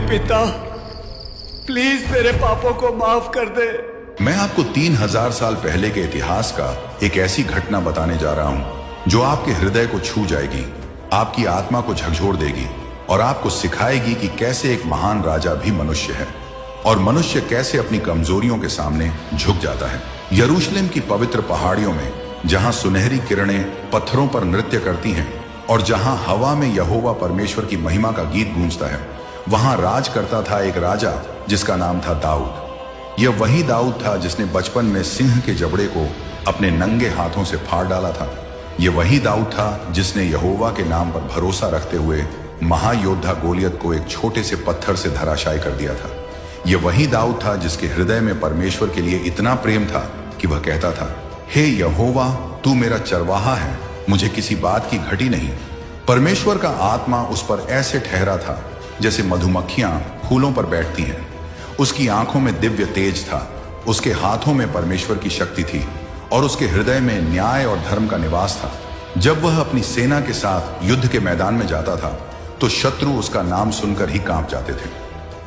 पिता, प्लीज मेरे पापों को माफ कर दे। मैं आपको 3000 साल पहले के इतिहास का एक ऐसी घटना बताने जा रहा हूं जो आपके हृदय को छू जाएगी, आपकी आत्मा को झकझोर देगी और आपको सिखाएगी कि कैसे एक महान राजा भी मनुष्य है और मनुष्य कैसे अपनी कमजोरियों के सामने झुक जाता है। यरूशलेम की पवित्र पहाड़ियों में, जहां सुनहरी किरणें पत्थरों पर नृत्य करती हैं और जहां हवा में यहोवा परमेश्वर की महिमा का गीत गूंजता है, वहां राज करता था एक राजा जिसका नाम था दाऊद। यह वही दाऊद था जिसने बचपन में सिंह के जबड़े को अपने नंगे हाथों से फाड़ डाला था। यह वही दाऊद था जिसने यहोवा के नाम पर भरोसा रखते हुए महायोद्धा गोलियत को एक छोटे से पत्थर से धराशायी कर दिया था। यह वही दाऊद था जिसके हृदय में परमेश्वर के लिए इतना प्रेम था कि वह कहता था, हे यहोवा, तू मेरा चरवाहा है, मुझे किसी बात की घटी नहीं। परमेश्वर का आत्मा उस पर ऐसे ठहरा था जैसे मधुमक्खियां फूलों पर बैठती हैं। उसकी आंखों में दिव्य तेज था, उसके हाथों में परमेश्वर की शक्ति थी और उसके हृदय में न्याय और धर्म का निवास था। जब वह अपनी सेना के साथ युद्ध के मैदान में जाता था तो शत्रु उसका नाम सुनकर ही कांप जाते थे।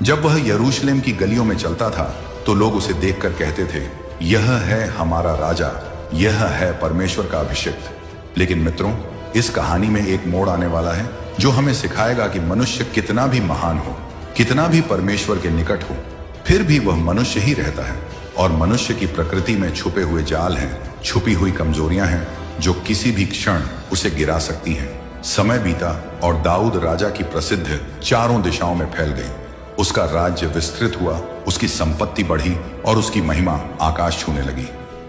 जब वह यरूशलेम की गलियों में चलता था तो लोग उसे देखकर कहते थे, यह है हमारा राजा, यह है परमेश्वर का अभिषिक्त। लेकिन मित्रों, इस कहानी में एक मोड़ आने वाला है जो हमें सिखाएगा कि मनुष्य कितना भी महान हो, कितना भी परमेश्वर के निकट हो, फिर भी वह मनुष्य ही रहता है और मनुष्य की प्रकृति में छुपे हुए जाल हैं, छुपी हुई कमजोरियां हैं जो किसी भी क्षण उसे गिरा सकती हैं। समय बीता और दाऊद राजा की प्रसिद्ध चारों दिशाओं में फैल गई। उसका राज्य विस्तृत हुआ, उसकी संपत्ति बढ़ी और उसकी महिमा आकाश छूने लगी।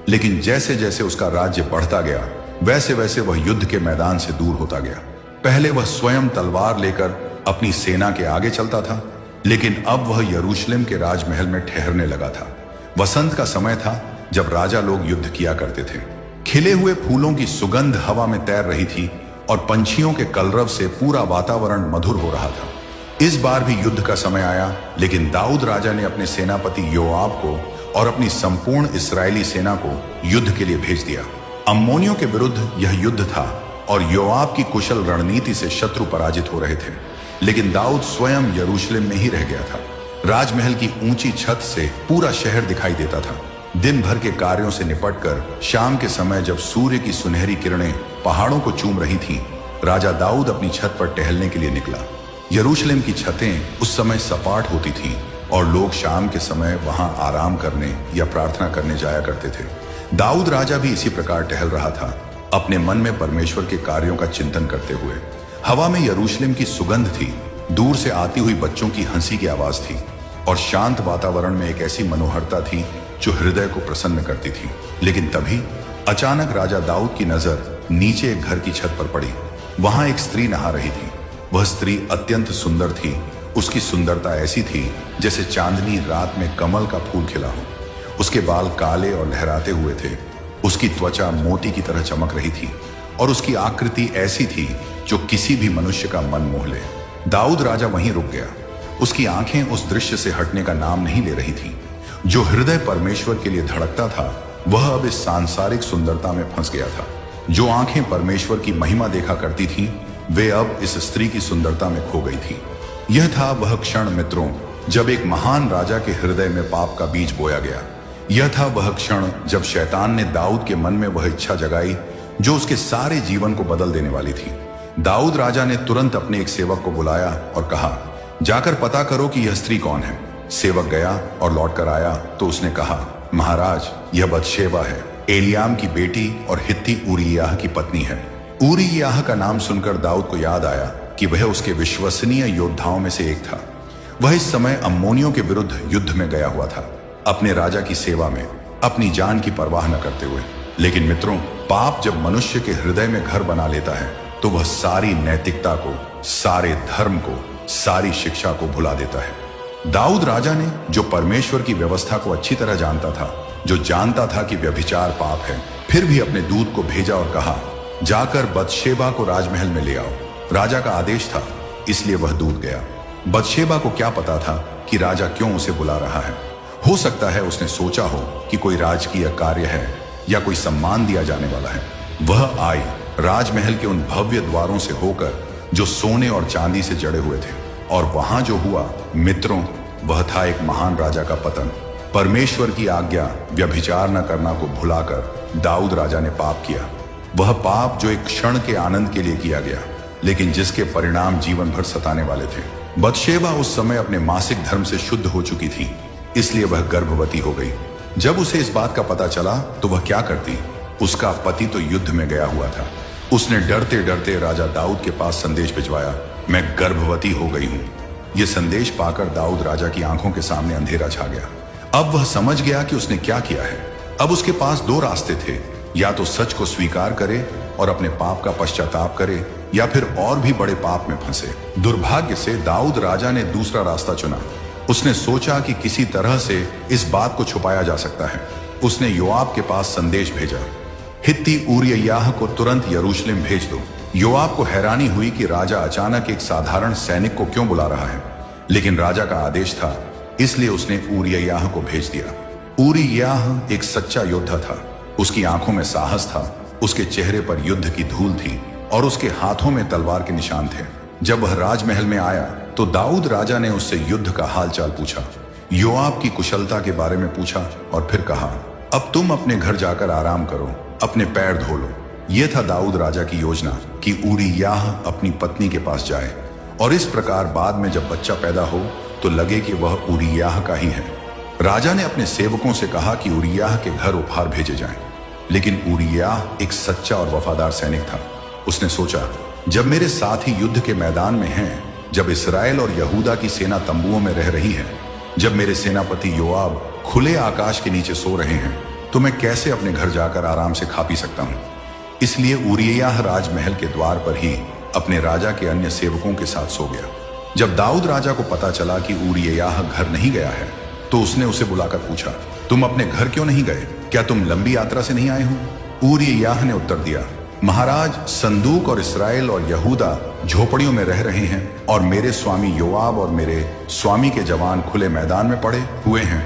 लेकिन जैसे जैसे उसका राज्य बढ़ता गया, वैसे वैसे वह युद्ध के मैदान से दूर होता गया। पहले वह स्वयं तलवार लेकर अपनी सेना के आगे चलता था, लेकिन अब वह यरूशलेम के राजमहल में ठहरने लगा था। वसंत का समय था जब राजा लोग युद्ध किया करते थे। खिले हुए फूलों की सुगंध हवा में तैर रही थी और पंछियों के कलरव से पूरा वातावरण मधुर हो रहा था। इस बार भी युद्ध का समय आया, लेकिन दाऊद राजा ने अपने सेनापति योआब को और अपनी संपूर्ण इस्राएली सेना को युद्ध के लिए भेज दिया। अम्मोनियों के विरुद्ध यह युद्ध था और योआब की कुशल रणनीति से शत्रु पराजित हो रहे थे। लेकिन दाऊद स्वयं यरूशलेम में ही रह गया था। राजमहल की ऊंची छत से पूरा शहर दिखाई देता था। दिन भर के कार्यों से निपटकर शाम के समय जब सूर्य की सुनहरी किरणें पहाड़ों को चूम रही थीं, राजा दाऊद अपनी छत पर टहलने के लिए निकला। यरूशलेम की छतें उस समय सपाट होती थीं और लोग शाम के समय वहां आराम करने या प्रार्थना करने जाया करते थे। दाऊद राजा भी इसी प्रकार टहल रहा था, अपने मन में परमेश्वर के कार्यों का चिंतन करते हुए। हवा में यरूशलेम की सुगंध थी, दूर से आती हुई बच्चों की हंसी की आवाज थी और शांत वातावरण में एक ऐसी मनोहरता थी जो हृदय को प्रसन्न करती थी। लेकिन तभी अचानक राजा दाऊद की नजर नीचे एक घर की छत पर पड़ी। वहां एक स्त्री नहा रही थी। वह स्त्री अत्यंत सुंदर थी। उसकी सुंदरता ऐसी थी जैसे चांदनी रात में कमल का फूल खिला हो। उसके बाल काले और लहराते हुए थे, उसकी त्वचा मोती की तरह चमक रही थी और उसकी आकृति ऐसी थी जो किसी भी मनुष्य का मन मोह ले। दाऊद राजा वहीं रुक गया। उसकी आंखें उस दृश्य से हटने का नाम नहीं ले रही थी। जो हृदय परमेश्वर के लिए धड़कता था, वह अब इस सांसारिक सुंदरता में फंस गया था। जो आंखें परमेश्वर की महिमा देखा करती थीं, वे अब इस स्त्री की सुंदरता में खो गई थी। यह था वह क्षण मित्रों, जब एक महान राजा के हृदय में पाप का बीज बोया गया। यह था वह क्षण जब शैतान ने दाऊद के मन में वह इच्छा जगाई जो उसके सारे जीवन को बदल देने वाली थी। दाऊद राजा ने तुरंत अपने एक सेवक को बुलाया और कहा, जाकर पता करो कि यह स्त्री कौन है। सेवक गया और लौटकर आया तो उसने कहा, महाराज, यह बतशेबा है, एलियाम की बेटी और हित्ती ऊरिय्याह की पत्नी है। ऊरिय्याह का नाम सुनकर दाऊद को याद आया कि वह उसके विश्वसनीय योद्धाओं में से एक था। वह इस समय अम्मोनियों के विरुद्ध युद्ध में गया हुआ था, अपने राजा की सेवा में, अपनी जान की परवाह न करते हुए। लेकिन मित्रों, पाप जब मनुष्य के हृदय में घर बना लेता है तो वह सारी नैतिकता को, सारे धर्म को, सारी शिक्षा को भुला देता है। दाऊद राजा ने, जो परमेश्वर की व्यवस्था को अच्छी तरह जानता था, जो जानता था कि व्यभिचार पाप है, फिर भी अपने दूत को भेजा और कहा, जाकर बतशेबा को राजमहल में ले आओ। राजा का आदेश था, इसलिए वह दूत गया। बतशेबा को क्या पता था कि राजा क्यों उसे बुला रहा है। हो सकता है उसने सोचा हो कि कोई राजकीय कार्य है या कोई सम्मान दिया जाने वाला है। वह आई राजमहल के उन भव्य द्वारों से होकर जो सोने और चांदी से जड़े हुए थे। और वहां जो हुआ मित्रों, वह था एक महान राजा का पतन। परमेश्वर की आज्ञा व्यभिचार न करना को भुलाकर दाऊद राजा ने पाप किया। वह पाप जो एक क्षण के आनंद के लिए किया गया, लेकिन जिसके परिणाम जीवन भर सताने वाले थे। बतशेबा उस समय अपने मासिक धर्म से शुद्ध हो चुकी थी, इसलिए वह गर्भवती हो गई। जब उसे इस बात का पता चला तो वह क्या करती? उसका पति तो युद्ध में गया हुआ था। उसने डरते डरते राजा दाऊद के पास संदेश भिजवाया, मैं गर्भवती हो गई हूं। यह संदेश पाकर दाऊद राजा की आंखों के सामने अंधेरा छा गया। अब वह समझ गया कि उसने क्या किया है। अब उसके पास दो रास्ते थे, या तो सच को स्वीकार करे और अपने पाप का पश्चाताप करे, या फिर और भी बड़े पाप में फंसे। दुर्भाग्य से दाऊद राजा ने दूसरा रास्ता चुना। उसने सोचा कि किसी तरह से इस बात को छुपाया जा सकता है। उसने योआब के पास संदेश भेजा, हित्ती ऊरिय्याह को तुरंत यरूशलेम भेज दो। योआब को हैरानी हुई कि राजा अचानक एक साधारण सैनिक को क्यों बुला रहा है, लेकिन राजा का आदेश था, इसलिए उसने ऊरिय्याह को भेज दिया। ऊरिय्याह एक सच्चा योद्धा था। उसकी आंखों में साहस था, उसके चेहरे पर युद्ध की धूल थी और उसके हाथों में तलवार के निशान थे। जब वह राजमहल में आया तो दाऊद राजा ने उससे युद्ध का हालचाल पूछा, योआब की कुशलता के बारे में पूछा और फिर कहा, अब तुम अपने घर जाकर आराम करो, अपने पैर धो लो। यह था दाऊद राजा की योजना कि ऊरिय्याह अपनी पत्नी के पास जाए और इस प्रकार बाद में जब बच्चा पैदा हो तो लगे कि वह ऊरिय्याह का ही है। राजा ने अपने सेवकों से कहा कि ऊरिय्याह के घर उपहार भेजे जाएं, लेकिन ऊरिय्याह एक सच्चा और वफादार सैनिक था। उसने सोचा, जब मेरे साथी युद्ध के मैदान में हैं, जब इस्राएल और यहूदा की सेना तंबुओं में रह रही है, जब मेरे सेनापति योआब खुले आकाश के नीचे सो रहे हैं, तो मैं कैसे अपने घर जाकर आराम से खा पी सकता हूं। इसलिए ऊरिय्याह राजमहल के द्वार पर ही अपने राजा के अन्य सेवकों के साथ सो गया। जब दाऊद राजा को पता चला कि ऊरिय्याह घर नहीं गया है, तो उसने उसे बुलाकर पूछा, तुम अपने घर क्यों नहीं गए? क्या तुम लंबी यात्रा से नहीं आए हो? ऊरिय्याह ने उत्तर दिया, महाराज, संदूक और इस्राएल और यहूदा झोपड़ियों में रह रहे हैं और मेरे स्वामी योआब और मेरे स्वामी के जवान खुले मैदान में पड़े हुए हैं।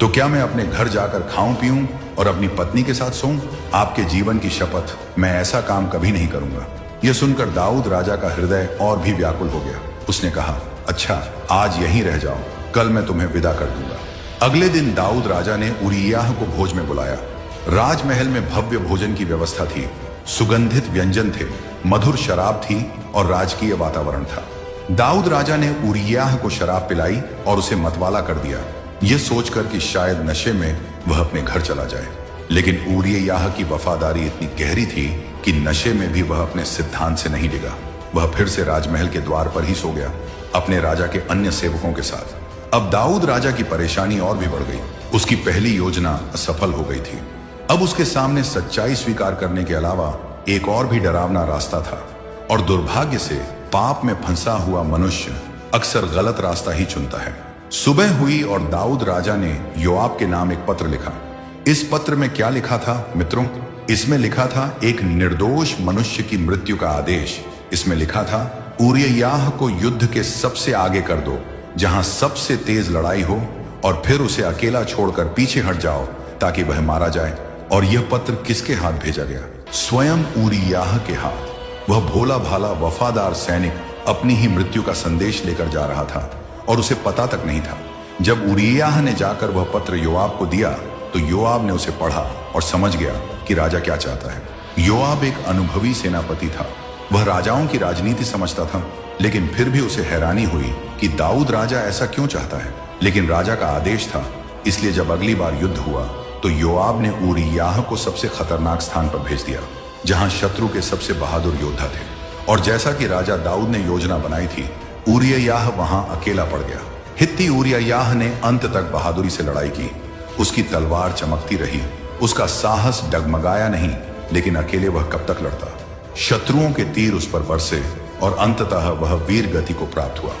तो क्या मैं अपने घर जाकर खाऊं पीऊं और अपनी पत्नी के साथ सोऊं? आपके जीवन की शपथ, मैं ऐसा काम कभी नहीं करूंगा। यह सुनकर दाऊद राजा का हृदय और भी व्याकुल हो गया। उसने कहा, अच्छा, आज यहीं रह जाओ, कल मैं तुम्हें विदा कर दूंगा। अगले दिन दाऊद राजा ने ऊरिय्याह को भोज में बुलाया। राजमहल में भव्य भोजन की व्यवस्था थी, सुगंधित व्यंजन थे, मधुर शराब थी और राजकीय वातावरण था। दाऊद राजा ने ऊरिय्याह को शराब पिलाई और उसे मतवाला कर दिया, यह सोचकर कि शायद नशे में वह अपने घर चला जाए। लेकिन ऊरिय्याह की वफादारी इतनी गहरी थी कि नशे में भी वह अपने सिद्धांत से नहीं डिगा। वह फिर से राजमहल के द्वार पर ही सो गया, अपने राजा के अन्य सेवकों के साथ। अब दाऊद राजा की परेशानी और भी बढ़ गई। उसकी पहली योजना असफल हो गई थी। अब उसके सामने सच्चाई स्वीकार करने के अलावा एक और भी डरावना रास्ता था, और दुर्भाग्य से पाप में फंसा हुआ मनुष्य अक्सर गलत रास्ता ही चुनता है। सुबह हुई और दाऊद राजा ने योआब के नाम एक पत्र लिखा। इस पत्र में क्या लिखा था मित्रों? इसमें लिखा था एक निर्दोष मनुष्य की मृत्यु का आदेश। इसमें लिखा था, ऊरिय्याह को युद्ध के सबसे आगे कर दो, जहां सबसे तेज लड़ाई हो, और फिर उसे अकेला छोड़कर पीछे हट जाओ ताकि वह मारा जाए। और यह पत्र किसके हाथ भेजा गया? स्वयं ऊरिय्याह के हाथ। वह भोला भाला वफादार सैनिक अपनी ही मृत्यु का संदेश लेकर जा रहा था और उसे पता तक नहीं था। जब ऊरिय्याह ने जाकर वह पत्र योआब को दिया तो योआब ने उसे पढ़ा और समझ गया कि राजा क्या चाहता है। योआब एक अनुभवी सेनापति था। वह राजाओं की राजनीति समझता था, लेकिन फिर भी उसे हैरानी हुई कि दाऊद राजा ऐसा क्यों चाहता है। लेकिन राजा का आदेश था, इसलिए जब अगली बार युद्ध हुआ तो योआब ने ऊरिय्याह को सबसे खतरनाक स्थान पर भेज दिया, जहां शत्रु के सबसे बहादुर योद्धा थे। और जैसा कि राजा दाऊद ने योजना बनाई थी, ऊरिय्याह वहां अकेला पड़ गया। हित्ती ऊरिय्याह ने अंत तक बहादुरी से लड़ाई की। उसकी तलवार चमकती रही, उसका साहस डगमगाया नहीं, लेकिन अकेले वह कब तक लड़ता? शत्रुओं के तीर उस पर बरसे और अंततः वह वीर गति को प्राप्त हुआ।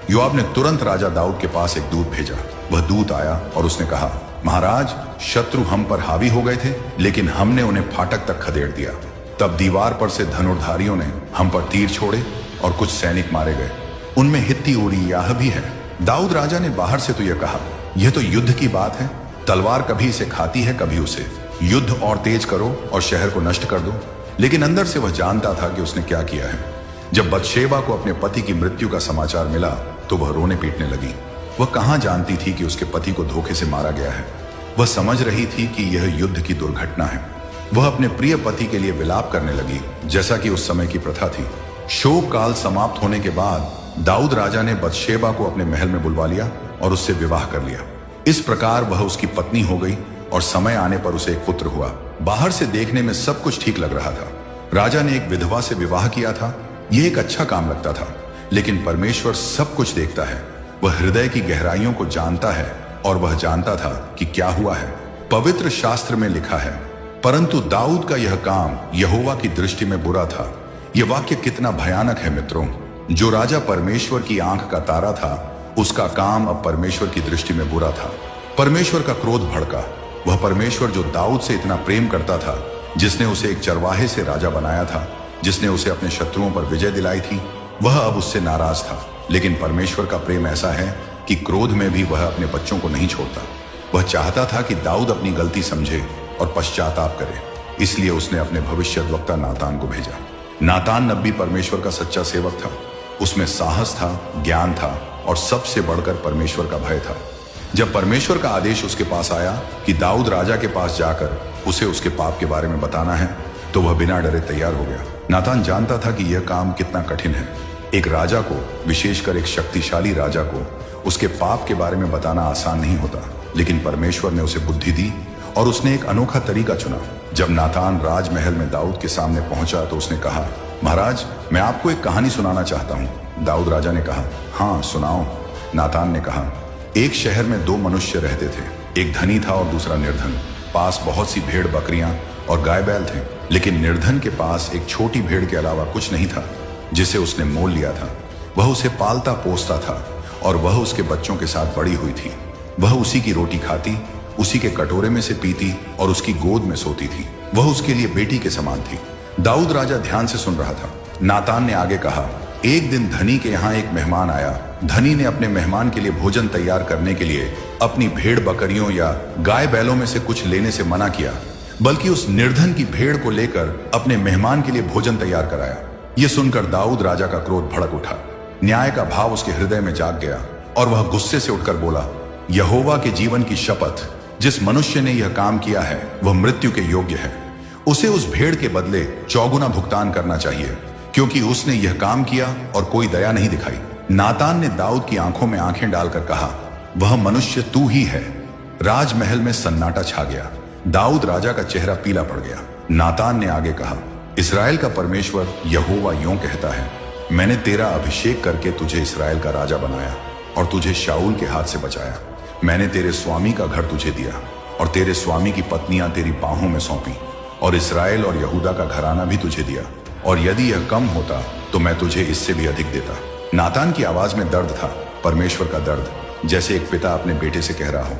योआब ने तुरंत राजा दाऊद के पास एक दूत भेजा। वह दूत आया और उसने कहा, महाराज, शत्रु हम पर हावी हो गए थे, लेकिन हमने उन्हें फाटक तक खदेड़ दिया। तब दीवार पर से धनुर्धारियों ने हम पर तीर छोड़े और कुछ सैनिक मारे गए। उनमें हित्ती ऊरिय्याह भी है। दाऊद राजा ने बाहर से तो यह कहा, यह तो युद्ध की बात है, तलवार कभी इसे खाती है कभी उसे। युद्ध और तेज करो और शहर को नष्ट कर दो। लेकिन अंदर से वह जानता था कि उसने क्या किया है। जब बतशेबा को अपने पति की मृत्यु का समाचार मिला तो वह रोने पीटने लगी। वह कहाँ जानती थी कि उसके पति को धोखे से मारा गया है। वह समझ रही थी कि यह युद्ध की दुर्घटना है। वह अपने प्रिय पति के लिए विलाप करने लगी, जैसा कि उस समय की प्रथा थी। शोक काल समाप्त होने के बाद दाऊद राजा ने बतशेबा को अपने महल में बुलवा लिया और उससे विवाह कर लिया। इस प्रकार वह उसकी पत्नी हो गई और समय आने पर उसे एक पुत्र हुआ। बाहर से देखने में सब कुछ ठीक लग रहा था। राजा ने एक विधवा से विवाह किया था। यह एक अच्छा काम लगता था, लेकिन परमेश्वर सब कुछ देखता है। वह हृदय की गहराइयों को जानता है और वह जानता था कि क्या हुआ है। पवित्र शास्त्र में लिखा है, परंतु दाऊद का यह काम यहोवा की दृष्टि में बुरा था। यह वाक्य कितना भयानक है मित्रों। जो राजा परमेश्वर की आंख का तारा था, उसका काम अब परमेश्वर की दृष्टि में बुरा था। परमेश्वर का क्रोध भड़का। वह परमेश्वर जो दाऊद से इतना प्रेम करता था, जिसने उसे एक चरवाहे से राजा बनाया था, जिसने उसे अपने शत्रुओं पर विजय दिलाई थी, वह अब उससे नाराज था। लेकिन परमेश्वर का प्रेम ऐसा है कि क्रोध में भी वह अपने बच्चों को नहीं छोड़ता। वह चाहता था कि दाऊद अपनी गलती समझे और पश्चाताप करे। इसलिए उसने अपने भविष्यद्वक्ता नातान को भेजा। नातान नबी परमेश्वर का सच्चा सेवक था। उसमें साहस था, ज्ञान था और सबसे बढ़कर परमेश्वर का भय था। जब परमेश्वर का आदेश उसके पास आया कि दाऊद राजा के पास जाकर उसे उसके पाप के बारे में बताना है, तो वह बिना डरे तैयार हो गया। नातान जानता था कि यह काम कितना कठिन है। एक राजा को, विशेषकर एक शक्तिशाली राजा को, उसके पाप के बारे में बताना आसान नहीं होता। लेकिन परमेश्वर ने उसे बुद्धि दी और उसने एक अनोखा तरीका चुना। जब नातान राजमहल में दाऊद के सामने पहुंचा तो उसने कहा, महाराज, मैं आपको एक कहानी सुनाना चाहता हूं। दाऊद राजा ने कहा, हाँ सुनाओ। नातान ने कहा, एक शहर में दो मनुष्य रहते थे। एक धनी था और दूसरा निर्धन। पास बहुत सी भेड़ बकरियां और गाय बैल थे, लेकिन निर्धन के पास एक छोटी भेड़ के अलावा कुछ नहीं था, जिसे उसने मोल लिया था। वह उसे पालता पोसता था और वह उसके बच्चों के साथ बड़ी हुई थी। वह उसी की रोटी खाती, उसी के कटोरे में से पीती और उसकी गोद में सोती थी। वह उसके लिए बेटी के समान थी। दाऊद राजा ध्यान से सुन रहा था। नातान ने आगे कहा, एक दिन धनी के यहाँ एक मेहमान आया। धनी ने अपने मेहमान के लिए भोजन तैयार करने के लिए अपनी भेड़ बकरियों या गाय बैलों में से कुछ लेने से मना किया, बल्कि उस निर्धन की भेड़ को लेकर अपने मेहमान के लिए भोजन तैयार कराया। यह सुनकर दाऊद राजा का क्रोध भड़क उठा। न्याय का भाव उसके हृदय में जाग गया और वह गुस्से से उठकर बोला, यहोवा के जीवन की शपथ, जिस मनुष्य ने यह काम किया है वह मृत्यु के योग्य है। उसे उस भेड़ के बदले चौगुना भुगतान करना चाहिए, क्योंकि उसने यह काम किया और कोई दया नहीं दिखाई। नातान ने दाऊद की आंखों में आंखें डालकर कहा, वह मनुष्य तू ही है। राजमहल में सन्नाटा छा गया। दाऊद राजा का चेहरा पीला पड़ गया। नातान ने आगे कहा, इस्राएल का परमेश्वर यहोवा यूं कहता है, मैंने तेरा अभिषेक करके तुझे इस्राएल का राजा बनाया और तुझे शाऊल के हाथ से बचाया। मैंने तेरे स्वामी का घर तुझे दिया और तेरे स्वामी की पत्नियां तेरी बाहों में सौंपी और इस्राएल और यहूदा का घराना भी तुझे दिया, और यदि यह कम होता तो मैं तुझे इससे भी अधिक देता। नातान की आवाज में दर्द था, परमेश्वर का दर्द, जैसे एक पिता अपने बेटे से कह रहा हो,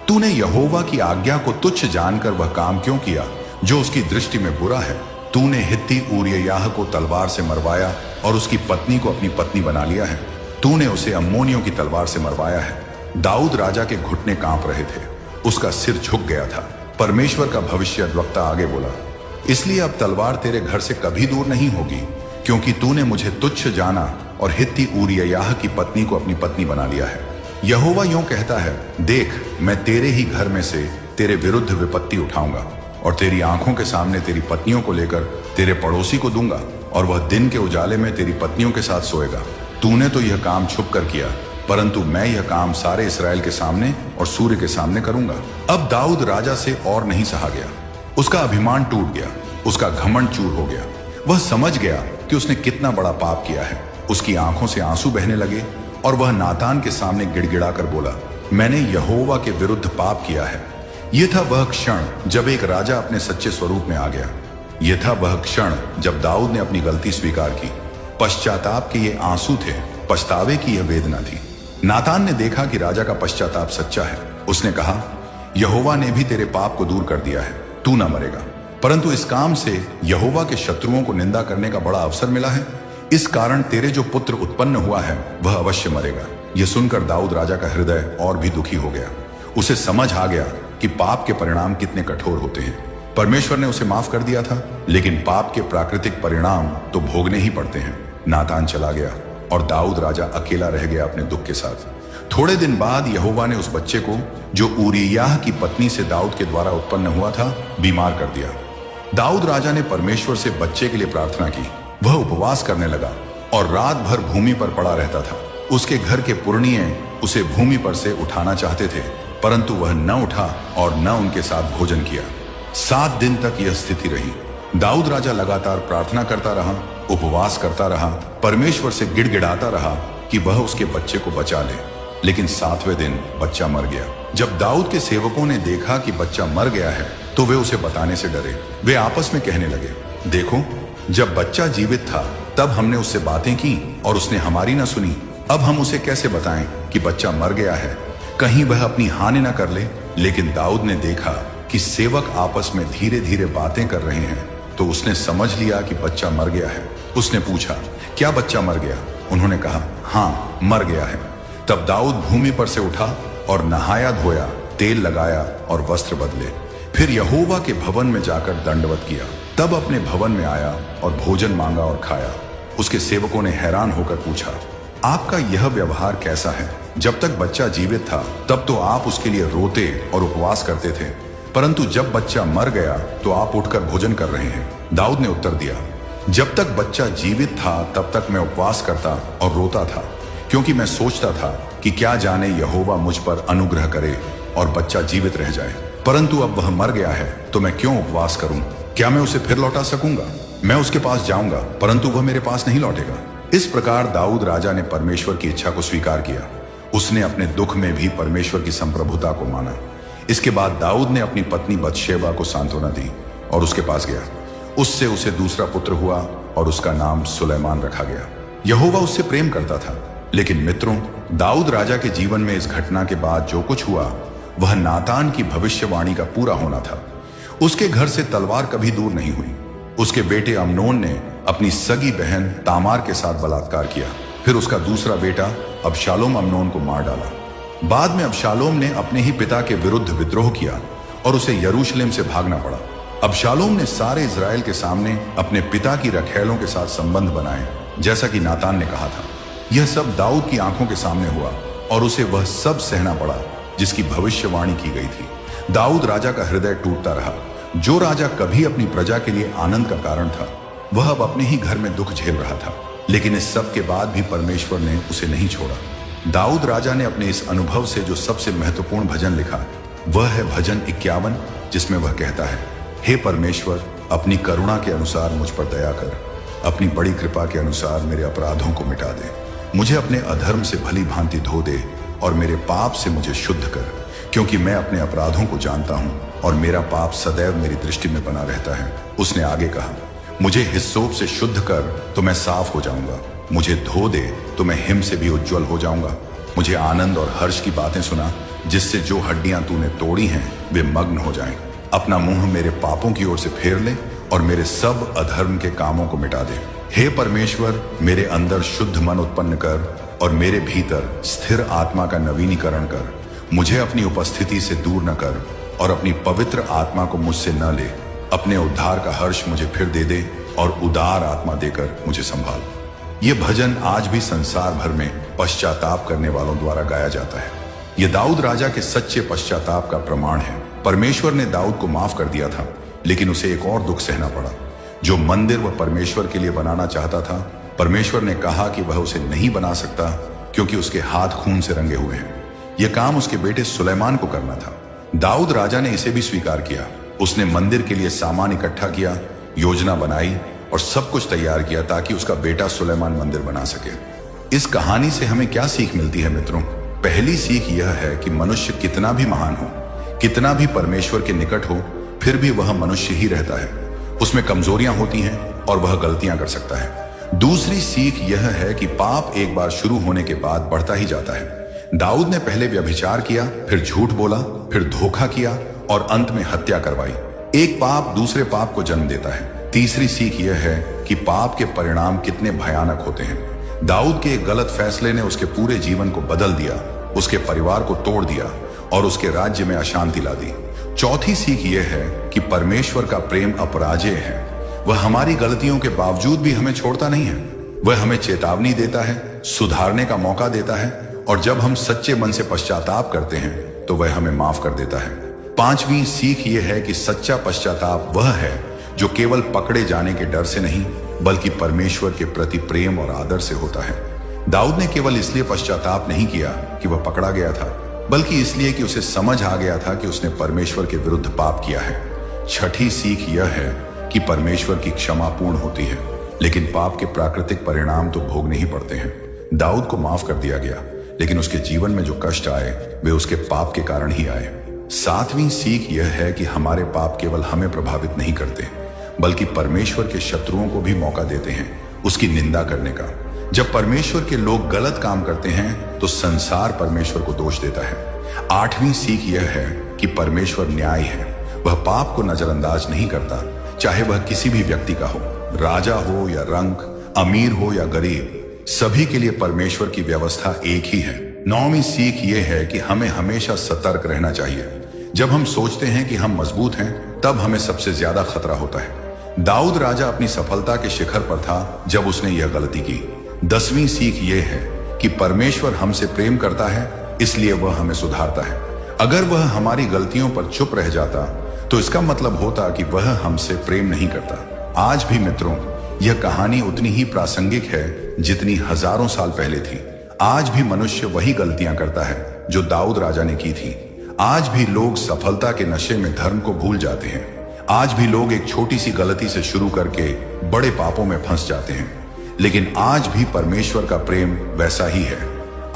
तूने यहोवा की आज्ञा को तुच्छ जानकर वह काम क्यों किया जो उसकी दृष्टि में बुरा है? तूने हित्ती ऊरिय्याह को तलवार से मरवाया और उसकी पत्नी को अपनी पत्नी बना लिया है। तूने उसे अम्मोनियों की तलवार से मरवाया है। दाऊद राजा के घुटने कांप रहे थे। उसका सिर झुक गया था। परमेश्वर का भविष्यद्वक्ता आगे बोला, इसलिए अब तलवार तेरे घर से कभी दूर नहीं होगी, क्योंकि तूने मुझे तुच्छ जाना और हित्ती ऊरिय्याह की पत्नी को अपनी पत्नी बना लिया है। यहोवा यूं कहता है, देख, मैं तेरे ही घर में से तेरे विरुद्ध विपत्ति उठाऊंगा और तेरी आंखों के सामने तेरी पत्नियों को लेकर तेरे पड़ोसी को दूंगा और वह दिन के उजाले में तेरी पत्नियों के साथ सोएगा। तूने तो यह काम छुप कर किया, परंतु मैं यह काम सारे इस्राएल के सामने और सूर्य के सामने करूंगा। अब दाऊद राजा से और नहीं सहा गया। उसका अभिमान टूट गया, उसका घमंड चूर हो गया। वह समझ गया कि उसने कितना बड़ा पाप किया है। उसकी आंखों से आंसू बहने लगे और वह नातान के सामने गिड़गिड़ाकर बोला, मैंने यहोवा के विरुद्ध पाप किया है। यह था वह क्षण जब एक राजा अपने सच्चे स्वरूप में आ गया। यह था वह क्षण जब दाऊद ने अपनी गलती स्वीकार की। पश्चाताप के ये आंसू थे, पछतावे की यह वेदना थी। नातान ने देखा कि राजा का पश्चाताप सच्चा है। उसने कहा, यहोवा ने भी तेरे पाप को दूर कर दिया है, तू ना मरेगा, परंतु इस काम से यहोवा के शत्रुओं को निंदा करने का बड़ा अवसर मिला है। इस कारण तेरे जो पुत्र उत्पन्न हुआ है वह अवश्य मरेगा। यह सुनकर दाऊद राजा का हृदय और भी दुखी हो गया। उसे समझ आ गया कि पाप के परिणाम कितने कठोर होते हैं। परमेश्वर ने उसे माफ कर दिया था, लेकिन पाप के प्राकृतिक परिणाम तो भोगने ही पड़ते हैं। नातान चला गया। और दाऊद राजा अकेला रह गया अपने दुख के साथ। थोड़े दिन बाद यहोवा ने उस बच्चे को, जो ऊरिय्याह की पत्नी से दाऊद के द्वारा उत्पन्न हुआ था, बीमार कर दिया। दाऊद राजा ने परमेश्वर से बच्चे के लिए प्रार्थना की। वह उपवास करने लगा और रात भर भूमि पर पड़ा रहता था। उसके घर के पुरनिये उसे भूमि पर से उठाना चाहते थे, परंतु वह न उठा और न उनके साथ भोजन किया। 7 दिन तक यह स्थिति रही। दाऊद राजा लगातार प्रार्थना करता रहा, उपवास करता रहा, परमेश्वर से गिड़गिड़ाता रहा कि वह उसके बच्चे को बचा ले। लेकिन 7वें दिन बच्चा मर गया। जब दाऊद के सेवकों ने देखा कि बच्चा मर गया है, तो वे उसे बताने से डरे। वे आपस में कहने लगे, देखो, जब बच्चा जीवित था तब हमने उससे बातें की और उसने हमारी न सुनी। अब हम उसे कैसे बताएं कि बच्चा मर गया है, कहीं वह अपनी हानि न कर ले। लेकिन दाऊद ने देखा कि सेवक आपस में धीरे धीरे बातें कर रहे हैं, तो उसने समझ लिया कि बच्चा मर गया है। उसने पूछा, क्या बच्चा मर गया? उन्होंने कहा, हाँ, मर गया है। तब दाऊद भूमि पर से उठा और नहाया धोया, तेल लगाया और वस्त्र बदले। फिर यहोवा के भवन में जाकर दंडवत किया। तब अपने भवन में आया और भोजन मांगा और खाया। उसके सेवकों ने हैरान होकर पूछा, आपका यह व्यवहार कैसा है? जब तक बच्चा जीवित था तब तो आप उसके लिए रोते और उपवास करते थे, परंतु जब बच्चा मर गया तो आप उठकर भोजन कर रहे हैं। दाऊद ने उत्तर दिया, जब तक बच्चा जीवित था तब तक मैं उपवास करता और रोता था, क्योंकि मैं सोचता था कि क्या जाने यहोवा मुझ पर अनुग्रह करे और बच्चा जीवित रह जाए। परंतु अब वह मर गया है तो मैं क्यों उपवास करूं? क्या मैं उसे फिर लौटा सकूंगा? मैं उसके पास जाऊंगा, परंतु वह मेरे पास नहीं लौटेगा। इस प्रकार दाऊद राजा ने परमेश्वर की इच्छा को स्वीकार किया। उसने अपने दुख में भी परमेश्वर की संप्रभुता को माना। इसके बाद दाऊद ने अपनी पत्नी बतशेबा को सांत्वना दी और उसके पास गया। उससे उसे दूसरा पुत्र हुआ और उसका नाम सुलेमान रखा गया। यहोवा उससे प्रेम करता था। लेकिन मित्रों, दाऊद राजा के जीवन में इस घटना के बाद जो कुछ हुआ, वह नातान की भविष्यवाणी का पूरा होना था। उसके घर से तलवार कभी दूर नहीं हुई। उसके बेटे अम्नोन ने अपनी सगी बहन तामार के साथ बलात्कार किया। फिर उसका दूसरा बेटा अबशालोम अम्नोन को मार डाला। बाद में अबशालोम ने अपने ही पिता के विरुद्ध विद्रोह किया और उसे यरूशलेम से भागना पड़ा। अबशालोम ने सारे इजराइल के सामने अपने पिता की रखैलों के साथ संबंध बनाए, जैसा कि नातान ने कहा था। यह सब दाऊद की आंखों के सामने हुआ और उसे वह सब सहना पड़ा जिसकी भविष्यवाणी की गई थी। दाऊद राजा का हृदय टूटता रहा। जो राजा कभी अपनी प्रजा के लिए आनंद का कारण था, वह अब अपने ही घर में दुख झेल रहा था। लेकिन इस सब के बाद भी परमेश्वर ने उसे नहीं छोड़ा। दाऊद राजा ने अपने इस अनुभव से जो सबसे महत्वपूर्ण भजन लिखा, वह है भजन 51, जिसमें वह कहता है, हे परमेश्वर, अपनी करुणा के अनुसार मुझ पर दया कर, अपनी बड़ी कृपा के अनुसार मेरे अपराधों को मिटा दे, मुझे अपने अधर्म से भली भांति धो दे और मेरे पाप से मुझे शुद्ध कर, क्योंकि मैं अपने अपराधों को जानता हूँ और मेरा पाप सदैव मेरी दृष्टि में बना रहता है। उसने आगे कहा, मुझे हिस्सोप से शुद्ध कर तो मैं साफ हो जाऊंगा, मुझे धो दे तो मैं हिम से भी उज्जवल हो जाऊंगा। मुझे आनंद और हर्ष की बातें सुना, जिससे जो हड्डियां तूने तोड़ी हैं वे मग्न हो जाएं। अपना मुंह मेरे पापों की ओर से फेर ले और मेरे सब अधर्म के कामों को मिटा दे। हे परमेश्वर, मेरे अंदर शुद्ध मन उत्पन्न कर और मेरे भीतर स्थिर आत्मा का नवीनीकरण कर। मुझे अपनी उपस्थिति से दूर न कर और अपनी पवित्र आत्मा को मुझसे न ले। अपने उद्धार का हर्ष मुझे फिर दे दे और उदार आत्मा देकर मुझे संभाल। ये भजन आज भी संसार भर में पश्चाताप करने वालों द्वारा गाया जाता है। यह दाऊद राजा के सच्चे पश्चाताप का प्रमाण है। परमेश्वर ने दाऊद को माफ कर दिया था, लेकिन उसे एक और दुख सहना पड़ा। जो मंदिर वह परमेश्वर के लिए बनाना चाहता था, परमेश्वर ने कहा कि वह उसे नहीं बना सकता, क्योंकि उसके हाथ खून से रंगे हुए हैं। यह काम उसके बेटे सुलेमान को करना था। दाऊद राजा ने इसे भी स्वीकार किया। उसने मंदिर के लिए सामान इकट्ठा किया, योजना बनाई और सब कुछ तैयार किया ताकि उसका बेटा सुलेमान मंदिर बना सके। इस कहानी से हमें क्या सीख मिलती है मित्रों? पहली सीख यह है कि मनुष्य कितना भी महान हो, कितना भी परमेश्वर के निकट हो, फिर भी वह मनुष्य ही रहता है। उसमें कमजोरियां होती हैं और वह गलतियां कर सकता है। दूसरी सीख यह है कि पाप एक बार शुरू होने के बाद बढ़ता ही जाता है। दाऊद ने पहले व्यभिचार किया, फिर झूठ बोला, फिर धोखा किया और अंत में हत्या करवाई। एक पाप दूसरे पाप को जन्म देता है। तीसरी सीख यह है कि पाप के परिणाम कितने भयानक होते हैं। दाऊद के एक गलत फैसले ने उसके पूरे जीवन को बदल दिया, उसके परिवार को तोड़ दिया और उसके राज्य में अशांति ला दी। चौथी सीख यह है कि परमेश्वर का प्रेम अपराजेय है। वह हमारी गलतियों के बावजूद भी हमें छोड़ता नहीं है। वह हमें चेतावनी देता है, सुधारने का मौका देता है, और जब हम सच्चे मन से पश्चाताप करते हैं तो वह हमें माफ कर देता है। पांचवी सीख यह है कि सच्चा पश्चाताप वह है जो केवल पकड़े जाने के डर से नहीं बल्कि परमेश्वर के प्रति प्रेम और आदर से होता है। दाऊद ने केवल इसलिए पश्चाताप नहीं किया कि वह पकड़ा गया था, बल्कि इसलिए कि उसे समझ आ गया था कि उसने परमेश्वर के विरुद्ध पाप किया है। छठी सीख यह है कि परमेश्वर की क्षमा पूर्ण होती है, लेकिन पाप के प्राकृतिक परिणाम तो भोगने ही पड़ते हैं। दाऊद को माफ कर दिया गया, लेकिन उसके जीवन में जो कष्ट आए वे उसके पाप के कारण ही आए। सातवीं सीख यह है कि हमारे पाप केवल हमें प्रभावित नहीं करते, बल्कि परमेश्वर के शत्रुओं को भी मौका देते हैं उसकी निंदा करने का। जब परमेश्वर के लोग गलत काम करते हैं तो संसार परमेश्वर को दोष देता है। आठवीं सीख यह है कि परमेश्वर न्याय है, वह पाप को नजरअंदाज नहीं करता, चाहे वह किसी भी व्यक्ति का हो, राजा हो या रंक, अमीर हो या गरीब, सभी के लिए परमेश्वर की व्यवस्था एक ही है। नौवीं सीख यह है कि हमें हमेशा सतर्क रहना चाहिए। जब हम सोचते हैं कि हम मजबूत हैं, तब हमें सबसे ज्यादा खतरा होता है। दाऊद राजा अपनी सफलता के शिखर पर था जब उसने यह गलती की। 10वीं सीख यह है कि परमेश्वर हमसे प्रेम करता है, इसलिए वह हमें सुधारता है। अगर वह हमारी गलतियों पर चुप रह जाता तो इसका मतलब होता कि वह हमसे प्रेम नहीं करता। आज भी मित्रों, यह कहानी उतनी ही प्रासंगिक है जितनी हजारों साल पहले थी। आज भी मनुष्य वही गलतियां करता है जो दाऊद राजा ने की थी। आज भी लोग सफलता के नशे में धर्म को भूल जाते हैं। आज भी लोग एक छोटी सी गलती से शुरू करके बड़े पापों में फंस जाते हैं। लेकिन आज भी परमेश्वर का प्रेम वैसा ही है।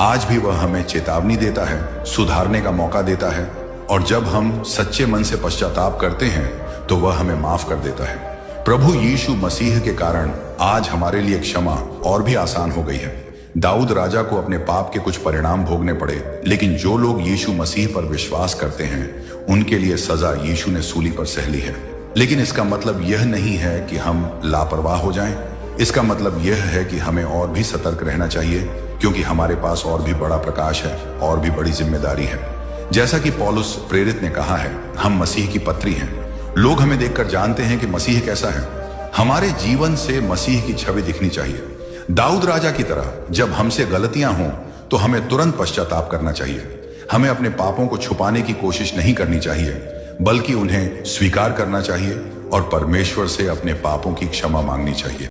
आज भी वह हमें चेतावनी देता है, सुधारने का मौका देता है, और जब हम सच्चे मन से पश्चाताप करते हैं तो वह हमें माफ कर देता है। प्रभु यीशु मसीह के कारण आज हमारे लिए क्षमा और भी आसान हो गई है। दाऊद राजा को अपने पाप के कुछ परिणाम भोगने पड़े, लेकिन जो लोग यीशु मसीह पर विश्वास करते हैं उनके लिए सजा यीशु ने सूली पर सह ली है। लेकिन इसका मतलब यह नहीं है कि हम लापरवाह हो जाएं। इसका मतलब यह है कि हमें और भी सतर्क रहना चाहिए, क्योंकि हमारे पास और भी बड़ा प्रकाश है और भी बड़ी जिम्मेदारी है। जैसा कि पौलुस प्रेरित ने कहा है, हम मसीह की पत्री हैं। लोग हमें देखकर जानते हैं कि मसीह कैसा है। हमारे जीवन से मसीह की छवि दिखनी चाहिए। दाऊद राजा की तरह जब हमसे गलतियां हों तो हमें तुरंत पश्चाताप करना चाहिए। हमें अपने पापों को छुपाने की कोशिश नहीं करनी चाहिए, बल्कि उन्हें स्वीकार करना चाहिए और परमेश्वर से अपने पापों की क्षमा मांगनी चाहिए।